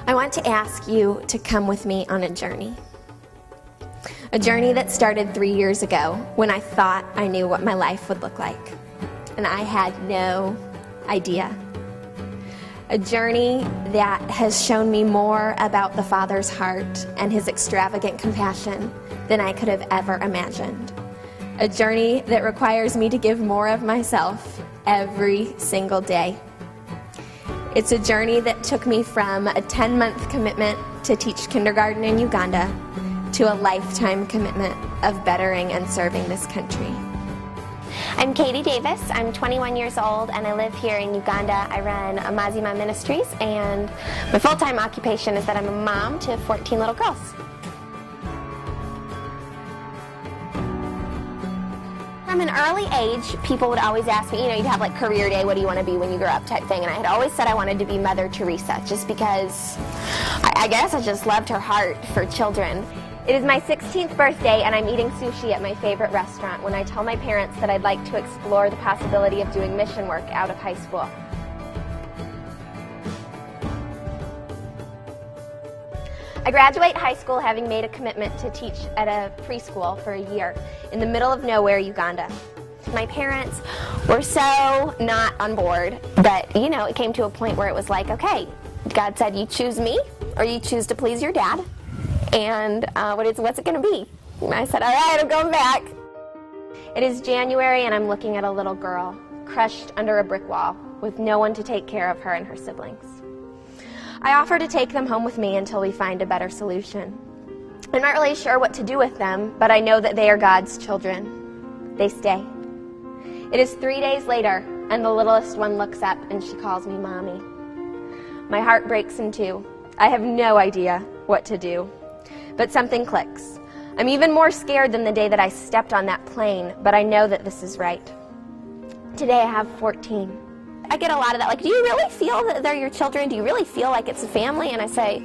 I want to ask you to come with me on a journey. A journey that started 3 years ago when I thought I knew what my life would look like, and I had no idea. A journey that has shown me more about the Father's heart and His extravagant compassion than I could have ever imagined. A journey that requires me to give more of myself every single day. It's a journey that took me from a 10-month commitment to teach kindergarten in Uganda to a lifetime commitment of bettering and serving this country. I'm Katie Davis. I'm 21 years old and I live here in Uganda. I run Amazima Ministries, and my full-time occupation is that I'm a mom to 14 little girls. From an early age, people would always ask me, you'd have like career day, what do you want to be when you grow up type thing, and I had always said I wanted to be Mother Teresa, just because I guess I just loved her heart for children. It is my 16th birthday and I'm eating sushi at my favorite restaurant when I tell my parents that I'd like to explore the possibility of doing mission work out of high school. I graduate high school having made a commitment to teach at a preschool for a year in the middle of nowhere, Uganda. My parents were so not on board, but it came to a point where it was like, okay, God said you choose me or you choose to please your dad. And what's it going to be? And I said, all right, I'm going back. It is January and I'm looking at a little girl crushed under a brick wall with no one to take care of her and her siblings. I offer to take them home with me until we find a better solution. I'm not really sure what to do with them, but I know that they are God's children. They stay. It is 3 days later and the littlest one looks up and she calls me Mommy. My heart breaks in two. I have no idea what to do. But something clicks. I'm even more scared than the day that I stepped on that plane, but I know that this is right. Today I have 14. I get a lot of that, like, do you really feel that they're your children? Do you really feel like it's a family? And I say,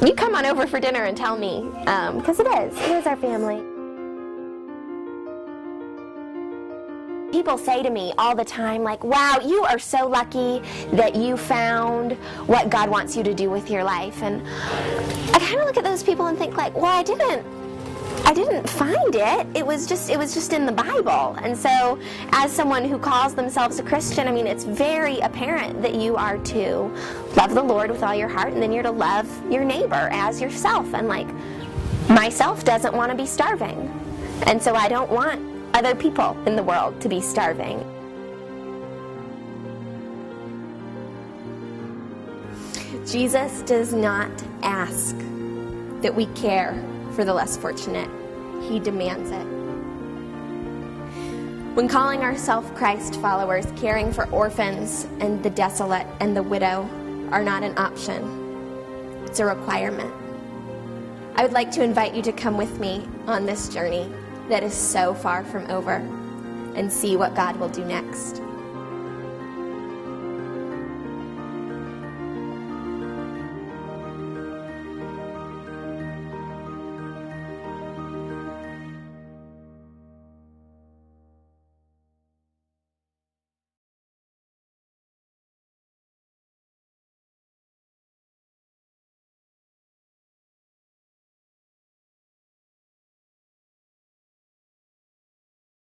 you come on over for dinner and tell me, because it is our family. People say to me all the time, like, wow, you are so lucky that you found what God wants you to do with your life. And I kind of look at those people and think like, well, I didn't find it. It was just in the Bible. And so as someone who calls themselves a Christian, it's very apparent that you are to love the Lord with all your heart, and then you're to love your neighbor as yourself. And like, myself doesn't want to be starving. And so I don't want other people in the world to be starving. Jesus does not ask that we care for the less fortunate. He demands it. When calling ourselves Christ followers, caring for orphans and the desolate and the widow are not an option. It's a requirement. I would like to invite you to come with me on this journey that is so far from over and see what God will do next.